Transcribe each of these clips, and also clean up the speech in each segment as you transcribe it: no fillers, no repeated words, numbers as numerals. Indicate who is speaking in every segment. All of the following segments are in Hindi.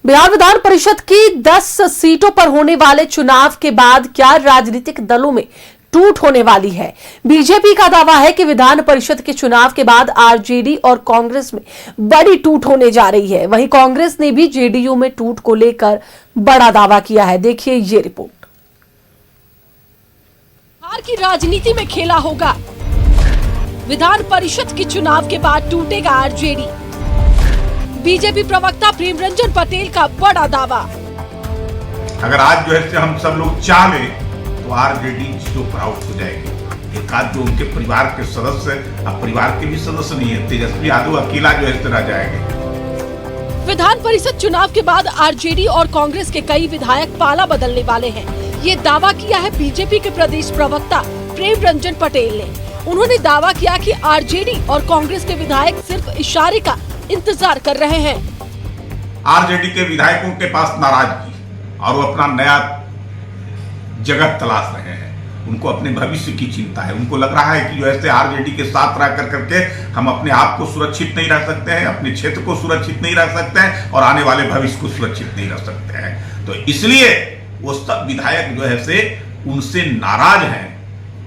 Speaker 1: बिहार विधान परिषद की 10 सीटों पर होने वाले चुनाव के बाद क्या राजनीतिक दलों में टूट होने वाली है। बीजेपी का दावा है कि विधान परिषद के चुनाव के बाद आरजेडी और कांग्रेस में बड़ी टूट होने जा रही है। वहीं कांग्रेस ने भी जेडीयू में टूट को लेकर बड़ा दावा किया है। देखिए ये रिपोर्ट।
Speaker 2: बिहार की राजनीति में खेला होगा। विधान परिषद के चुनाव के बाद टूटेगा आरजेडी। बीजेपी प्रवक्ता प्रेम रंजन पटेल का बड़ा दावा।
Speaker 3: अगर आज जो है हम सब लोग चाह लें तो आरजेडी जीरो पर आउट हो जाएगी। एक आध जो उनके परिवार के सदस्य, अब परिवार के भी सदस्य नहीं है, तेजस्वी यादव अकेला जो है रह जाएंगे।
Speaker 2: विधान परिषद चुनाव के बाद आरजेडी और कांग्रेस के कई विधायक पाला बदलने वाले हैं। ये दावा किया है बीजेपी के प्रदेश प्रवक्ता प्रेम रंजन पटेल ने। उन्होंने दावा किया कि आरजेडी और कांग्रेस के विधायक सिर्फ इशारे का इंतजार कर रहे हैं।
Speaker 3: आरजेडी के विधायकों के पास नाराजगी और वो अपना नया जगत तलाश रहे हैं। उनको अपने भविष्य की चिंता है। उनको लग रहा है कि जो ऐसे आरजेडी के साथ रह करके हम अपने आप को सुरक्षित नहीं रख सकते हैं, अपने क्षेत्र को सुरक्षित नहीं रख सकते हैं और आने वाले भविष्य को सुरक्षित नहीं रख सकते हैं। तो इसलिए वो सब विधायक जो है से उनसे नाराज हैं।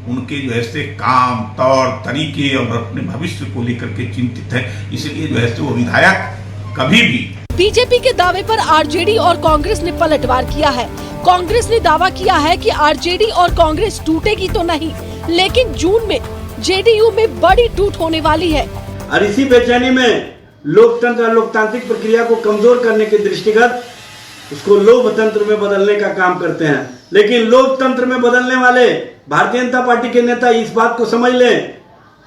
Speaker 3: उनके जो है काम, तौर तरीके और अपने भविष्य को लेकर के चिंतित है। इसलिए जो है वो विधायक कभी भी
Speaker 2: बीजेपी के दावे पर आरजेडी और कांग्रेस ने पलटवार किया है। कांग्रेस ने दावा किया है कि आरजेडी और कांग्रेस टूटेगी तो नहीं, लेकिन जून में जेडीयू में बड़ी टूट होने वाली है।
Speaker 4: और इसी बेचैनी में लोकतंत्र और लोकतांत्रिक प्रक्रिया को कमजोर करने के दृष्टिगत उसको लोकतंत्र में बदलने का काम करते हैं। लेकिन लोकतंत्र में बदलने वाले भारतीय जनता पार्टी के नेता इस बात को समझ लें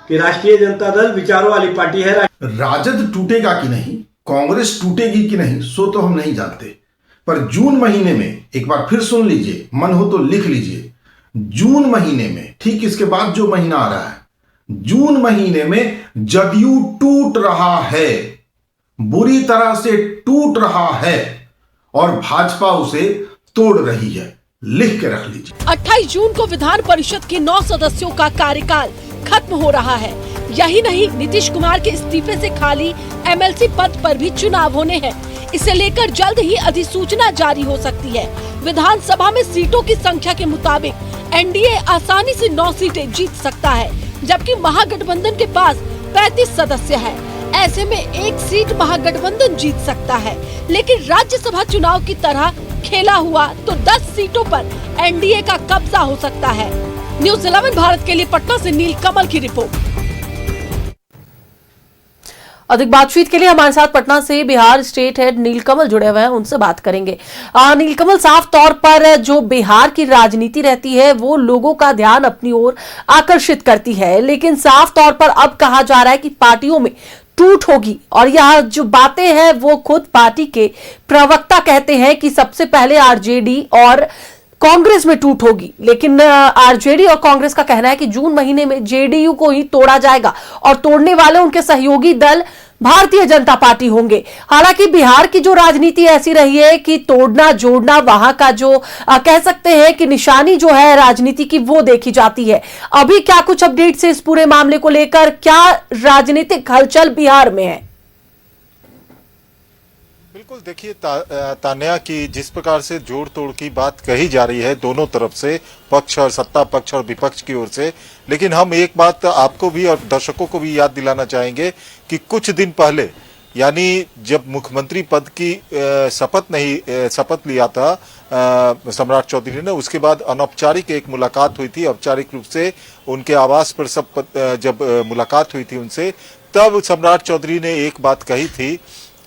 Speaker 4: कि राष्ट्रीय जनता दल विचारों वाली पार्टी है।
Speaker 5: राजद टूटेगा कि नहीं, कांग्रेस टूटेगी कि नहीं, सो तो हम नहीं जानते। पर जून महीने में एक बार फिर सुन लीजिए, मन हो तो लिख लीजिए। जून महीने में, ठीक इसके बाद जो महीना आ रहा है, जून महीने में जदयू टूट रहा है, बुरी तरह से टूट रहा है और भाजपा उसे तोड़ रही है। लिख के रख लीजिए।
Speaker 2: 28 जून को विधान परिषद के 9 सदस्यों का कार्यकाल खत्म हो रहा है। यही नहीं, नीतीश कुमार के इस्तीफे से खाली एमएलसी पद पर भी चुनाव होने हैं। इसे लेकर जल्द ही अधिसूचना जारी हो सकती है। विधानसभा में सीटों की संख्या के मुताबिक एनडीए आसानी से 9 सीटें जीत सकता है, जबकि महागठबंधन के पास 35 सदस्य है। ऐसे में एक सीट महागठबंधन जीत सकता है, लेकिन राज्यसभा चुनाव की तरह खेला हुआ तो 10 सीटों पर एनडीए का कब्जा हो सकता है। न्यूज़ 11 भारत के लिए पटना से नील कमल की रिपोर्ट।
Speaker 1: अधिक बातचीत के लिए हमारे साथ पटना से बिहार स्टेट हेड नीलकमल जुड़े हुए हैं, उनसे बात करेंगे। नीलकमल, साफ तौर पर जो बिहार की राजनीति रहती है वो लोगों का ध्यान अपनी ओर आकर्षित करती है, लेकिन साफ तौर पर अब कहा जा रहा है कि पार्टियों में टूट होगी और यह जो बातें हैं वो खुद पार्टी के प्रवक्ता कहते हैं कि सबसे पहले आरजेडी और कांग्रेस में टूट होगी। लेकिन आरजेडी और कांग्रेस का कहना है कि जून महीने में जेडीयू को ही तोड़ा जाएगा और तोड़ने वाले उनके सहयोगी दल भारतीय जनता पार्टी होंगे। हालांकि बिहार की जो राजनीति ऐसी रही है कि तोड़ना जोड़ना वहां का जो कह सकते हैं कि निशानी जो है राजनीति की वो देखी जाती है। अभी क्या कुछ अपडेट है इस पूरे मामले को लेकर, क्या राजनीतिक हलचल बिहार में है?
Speaker 6: बिल्कुल, देखिए तान्या की जिस प्रकार से जोड़ तोड़ की बात कही जा रही है दोनों तरफ से, पक्ष और सत्ता पक्ष और विपक्ष की ओर से, लेकिन हम एक बात आपको भी और दर्शकों को भी याद दिलाना चाहेंगे कि कुछ दिन पहले, यानी जब मुख्यमंत्री पद की शपथ लिया था सम्राट चौधरी ने, उसके बाद अनौपचारिक एक मुलाकात हुई थी। औपचारिक रूप से उनके आवास पर जब मुलाकात हुई थी उनसे, तब सम्राट चौधरी ने एक बात कही थी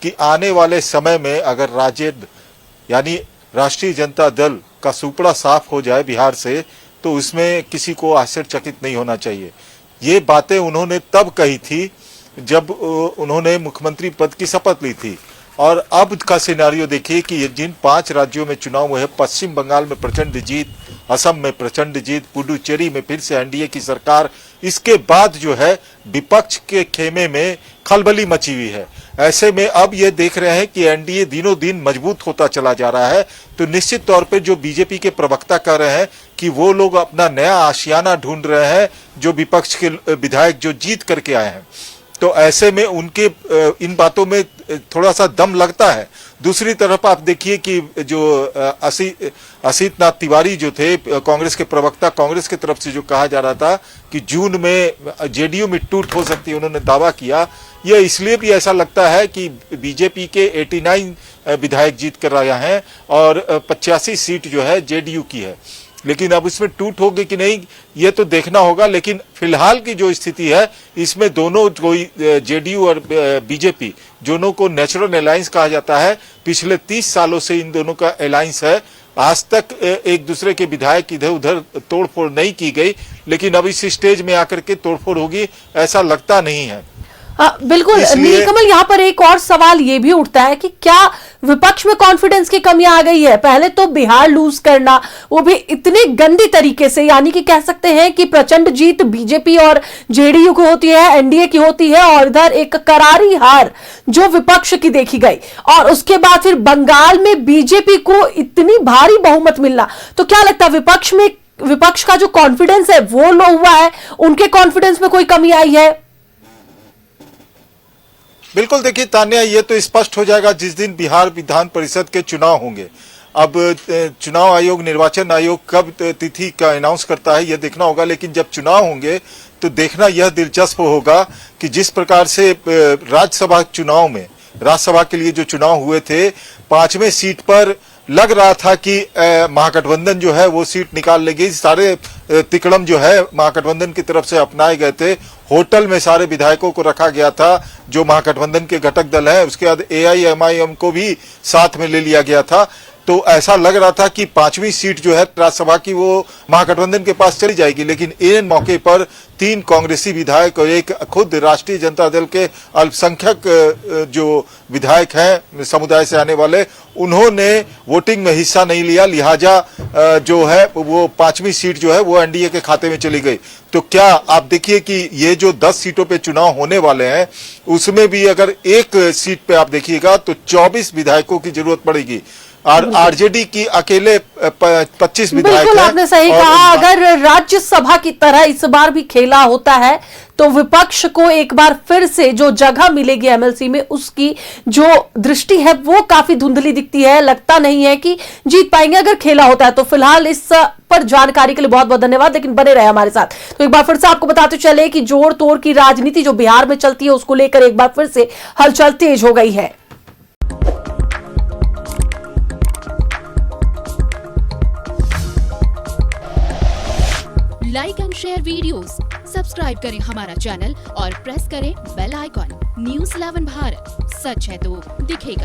Speaker 6: कि आने वाले समय में अगर राजद यानी राष्ट्रीय जनता दल का सुपड़ा साफ हो जाए बिहार से, तो उसमें किसी को आश्चर्यचकित नहीं होना चाहिए। ये बातें उन्होंने तब कही थी जब उन्होंने मुख्यमंत्री पद की शपथ ली थी। और अब का सिनेरियो देखिए कि जिन 5 राज्यों में चुनाव हुए, पश्चिम बंगाल में प्रचंड जीत, असम में प्रचंड जीत, पुडुचेरी में फिर से एनडीए की सरकार, इसके बाद जो है विपक्ष के खेमे में खलबली मची हुई है। ऐसे में अब ये देख रहे हैं कि एनडीए दिनों दिन मजबूत होता चला जा रहा है। तो निश्चित तौर पे जो बीजेपी के प्रवक्ता कह रहे हैं कि वो लोग अपना नया आशियाना ढूंढ रहे हैं, जो विपक्ष के विधायक जो जीत करके आए हैं। तो ऐसे में उनके इन बातों में थोड़ा सा दम लगता है। दूसरी तरफ आप देखिए कि जो असीत नाथ तिवारी जो थे कांग्रेस के प्रवक्ता, कांग्रेस की तरफ से जो कहा जा रहा था कि जून में जेडीयू में टूट हो सकती है, उन्होंने दावा किया। यह इसलिए भी ऐसा लगता है कि बीजेपी के 89 विधायक जीत कर आया है और 85 सीट जो है जेडीयू की है। लेकिन अब इसमें टूट होगी कि नहीं ये तो देखना होगा। लेकिन फिलहाल की जो स्थिति है इसमें दोनों कोई जेडीयू और बीजेपी दोनों को नेचुरल अलायंस कहा जाता है। पिछले 30 सालों से इन दोनों का अलायंस है। आज तक एक दूसरे के विधायक इधर उधर तोड़फोड़ नहीं की गई, लेकिन अब इस स्टेज में आकर के तोड़फोड़ होगी ऐसा लगता नहीं है।
Speaker 1: बिल्कुल नीलकमल, यहाँ पर एक और सवाल ये भी उठता है कि क्या विपक्ष में कॉन्फिडेंस की कमी आ गई है? पहले तो बिहार लूज करना, वो भी इतने गंदी तरीके से, यानी कि कह सकते हैं कि प्रचंड जीत बीजेपी और जेडीयू की होती है, एनडीए की होती है, और इधर एक करारी हार जो विपक्ष की देखी गई, और उसके बाद फिर बंगाल में बीजेपी को इतनी भारी बहुमत मिलना। तो क्या लगता है विपक्ष का जो कॉन्फिडेंस है वो लो हुआ है, उनके कॉन्फिडेंस में कोई कमी आई है?
Speaker 6: बिल्कुल, देखिए तान्या, ये तो स्पष्ट हो जाएगा जिस दिन बिहार विधान परिषद के चुनाव होंगे। अब चुनाव आयोग, निर्वाचन आयोग कब तिथि का अनाउंस करता है ये देखना होगा। लेकिन जब चुनाव होंगे तो देखना यह दिलचस्प होगा कि जिस प्रकार से राज्यसभा चुनाव में, राज्यसभा के लिए जो चुनाव हुए थे, 5वें सीट पर लग रहा था कि महागठबंधन जो है वो सीट निकाल लेगी। सारे तिकड़म जो है महागठबंधन की तरफ से अपनाए गए थे। होटल में सारे विधायकों को रखा गया था जो महागठबंधन के घटक दल है। उसके बाद AIMIM को भी साथ में ले लिया गया था। तो ऐसा लग रहा था कि 5वीं सीट जो है राज्यसभा की वो महागठबंधन के पास चली जाएगी। लेकिन इन मौके पर 3 कांग्रेसी विधायक और एक खुद राष्ट्रीय जनता दल के अल्पसंख्यक जो विधायक हैं समुदाय से आने वाले, उन्होंने वोटिंग में हिस्सा नहीं लिया। लिहाजा जो है वो 5वीं सीट जो है वो एनडीए के खाते में चली गई। तो क्या आप देखिए कि ये जो 10 सीटों पे चुनाव होने वाले हैं उसमें भी अगर एक सीट पे आप देखिएगा तो 24 विधायकों की जरूरत पड़ेगी और आरजेडी की अकेले 25 विधायक।
Speaker 1: बिल्कुल आपने सही कहा। अगर राज्यसभा की तरह इस बार भी खेला होता है तो विपक्ष को एक बार फिर से जो जगह मिलेगी एमएलसी में, उसकी जो दृष्टि है वो काफी धुंधली दिखती है। लगता नहीं है कि जीत पाएंगे अगर खेला होता है। तो फिलहाल इस पर जानकारी के लिए बहुत बहुत धन्यवाद, लेकिन बने रहे हमारे साथ। तो एक बार फिर से आपको बताते चले कि जोड़ तोड़ की राजनीति जो बिहार में चलती है उसको लेकर एक बार फिर से हलचल तेज हो गई है।
Speaker 7: Like and share videos, subscribe करें हमारा चैनल और प्रेस करें बेल आइकॉन। न्यूज़ 11 भारत, सच है तो दिखेगा।